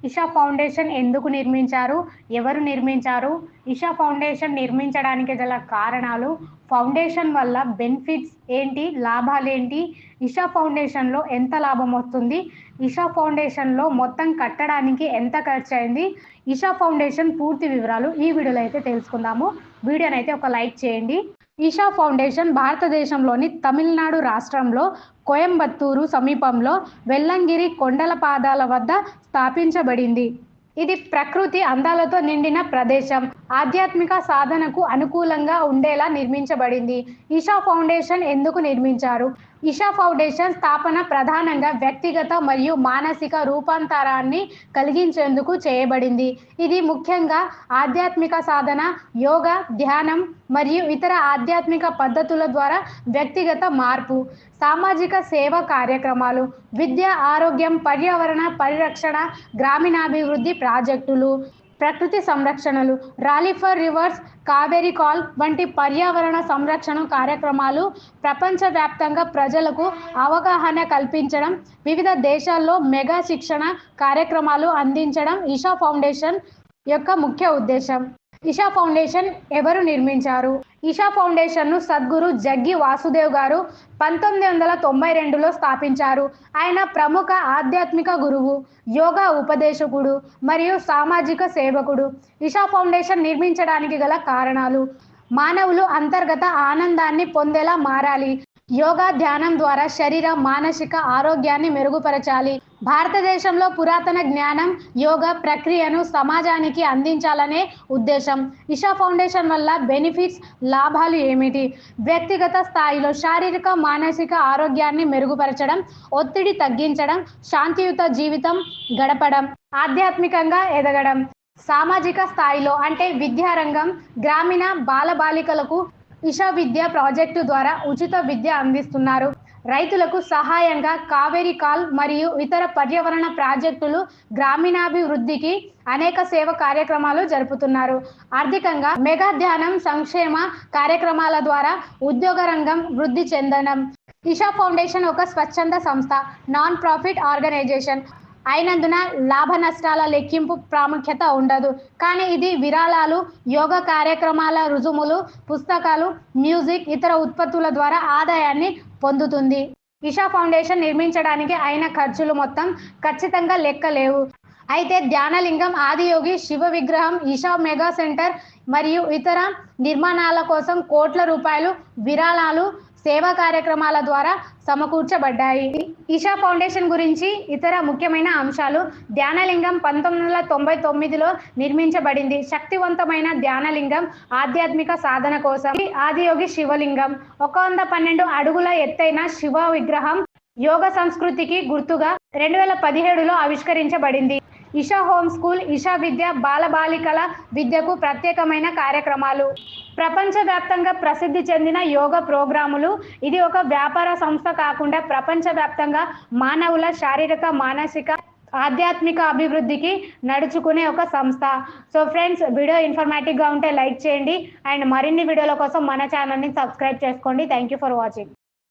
Isha foundation ఎందుకు నిర్మించారు? ఎవరు నిర్మించారు? ఇషా ఫౌండేషన్ నిర్మించడానికి గల కారణాలు, ఫౌండేషన్ వల్ల బెనిఫిట్స్ ఏంటి? లాభాలేంటి? ఇషా ఫౌండేషన్‌లో ఎంత లాభం వస్తుంది? ఇషా ఫౌండేషన్‌లో మొత్తం కట్టడానికి ఎంత ఖర్చయింది? ఇషా ఫౌండేషన్ పూర్తి వివరాలు ఈ వీడియోలో అయితే తెలుసుకుందాము. వీడియోనైతే ఒక లైక్ చేయండి. ఈషా ఫౌండేషన్ భారతదేశంలోని తమిళనాడు రాష్ట్రంలో కోయంబత్తూరు సమీపంలో వెల్లంగిరి కొండల పాదాల వద్ద స్థాపించబడింది. ఇది ప్రకృతి అందాలతో నిండిన ప్రదేశం. ఆధ్యాత్మిక సాధనకు అనుకూలంగా ఉండేలా నిర్మించబడింది. ఈషా ఫౌండేషన్ ఎందుకు నిర్మించారు? ఇషా ఫౌండేషన్ స్థాపన ప్రధానంగా వ్యక్తిగత మరియు మానసిక రూపాంతరాన్ని కలిగించేందుకు చేయబడింది. ఇది ముఖ్యంగా ఆధ్యాత్మిక సాధన, యోగా, ధ్యానం మరియు ఇతర ఆధ్యాత్మిక పద్ధతుల ద్వారా వ్యక్తిగత మార్పు, సామాజిక సేవ కార్యక్రమాలు, విద్య, ఆరోగ్యం, పర్యావరణ పరిరక్షణ, గ్రామీణాభివృద్ధి ప్రాజెక్టులు, ప్రకృతి సంరక్షణలు, rally for rivers, Kaveri call వంటి పర్యావరణ సంరక్షణ కార్యక్రమాలు, ప్రపంచవ్యాప్తంగా ప్రజలకు అవగాహన కల్పించడం, వివిధ దేశాల్లో మెగా శిక్షణ కార్యక్రమాలు అందించడం ఇషా ఫౌండేషన్ యొక్క ముఖ్య ఉద్దేశం. ఇషా ఫౌండేషన్ ఎవరు నిర్మించారు? ఇషా ఫౌండేషన్ను సద్గురు జగ్గి వాసుదేవ్ గారు 1992లో స్థాపించారు. ఆయన ప్రముఖ ఆధ్యాత్మిక గురువు, యోగా ఉపదేశకుడు మరియు సామాజిక సేవకుడు. ఇషా ఫౌండేషన్ నిర్మించడానికి గల కారణాలు: మానవులు అంతర్గత ఆనందాన్ని పొందేలా మారాలి. యోగా, ధ్యానం ద్వారా శరీర, మానసిక ఆరోగ్యాన్ని మెరుగుపరచాలి. భారతదేశంలో పురాతన జ్ఞానం, యోగా ప్రక్రియను సమాజానికి అందించాలనే ఉద్దేశం. ఇషా ఫౌండేషన్ వల్ల బెనిఫిట్స్, లాభాలు ఏమిటి? వ్యక్తిగత స్థాయిలో శారీరక, మానసిక ఆరోగ్యాన్ని మెరుగుపరచడం, ఒత్తిడి తగ్గించడం, శాంతియుత జీవితం గడపడం, ఆధ్యాత్మికంగా ఎదగడం. సామాజిక స్థాయిలో అంటే విద్యారంగం, గ్రామీణ బాలబాలికలకు ఇషా విద్య ప్రాజెక్టు ద్వారా ఉచిత విద్య అందిస్తున్నారు. రైతులకు సహాయంగా కావేరీ కాల్ మరియు ఇతర పర్యావరణ ప్రాజెక్టులు, గ్రామీణాభివృద్ధికి అనేక సేవ కార్యక్రమాలు జరుపుతున్నారు. ఆర్థికంగా మెగా ధ్యానం, సంక్షేమ కార్యక్రమాల ద్వారా ఉద్యోగ రంగం వృద్ధి చెందడం. ఇషా ఫౌండేషన్ ఒక స్వచ్ఛంద సంస్థ, నాన్ ప్రాఫిట్ ఆర్గనైజేషన్ అయినందున లాభ నష్టాల లెక్కింపు ప్రాముఖ్యత ఉండదు. కానీ ఇది విరాళాలు, యోగా కార్యక్రమాల రుజుములు, పుస్తకాలు, మ్యూజిక్, ఇతర ఉత్పత్తుల ద్వారా ఆదాయాన్ని పొందుతుంది. ఇషా ఫౌండేషన్ నిర్మించడానికి అయిన ఖర్చులు మొత్తం ఖచ్చితంగా లెక్క లేవు. అయితే ధ్యానలింగం, ఆదియోగి, శివ విగ్రహం, ఇషా మెగా సెంటర్ మరియు ఇతర నిర్మాణాల కోసం కోట్ల రూపాయలు విరాళాలు, సేవా కార్యక్రమాల ద్వారా సమకూర్చబడ్డాయి. ఇషా ఫౌండేషన్ గురించి ఇతర ముఖ్యమైన అంశాలు: ధ్యానలింగం 1999లో నిర్మించబడింది. శక్తివంతమైన ధ్యానలింగం ఆధ్యాత్మిక సాధన కోసం. ఆదియోగి శివలింగం 112 అడుగుల ఎత్తైన శివ విగ్రహం యోగ సంస్కృతికి గుర్తుగా 2017లో ఆవిష్కరించబడింది. ఇషా హోమ్ స్కూల్, ఇషా విద్య, బాలబాలికల విద్యకు ప్రత్యేకమైన కార్యక్రమాలు, ప్రపంచవ్యాప్తంగా ప్రసిద్ధి చెందిన యోగా ప్రోగ్రాములు. ఇది ఒక వ్యాపార సంస్థ కాకుండా ప్రపంచవ్యాప్తంగా మానవుల శారీరక, మానసిక, ఆధ్యాత్మిక అభివృద్ధికి నడుచుకునే ఒక సంస్థ. సో ఫ్రెండ్స్, వీడియో ఇన్ఫర్మేటివ్గా ఉంటే లైక్ చేయండి అండ్ మరిన్ని వీడియోల కోసం మన ఛానల్ని సబ్స్క్రైబ్ చేసుకోండి. Thank you for watching.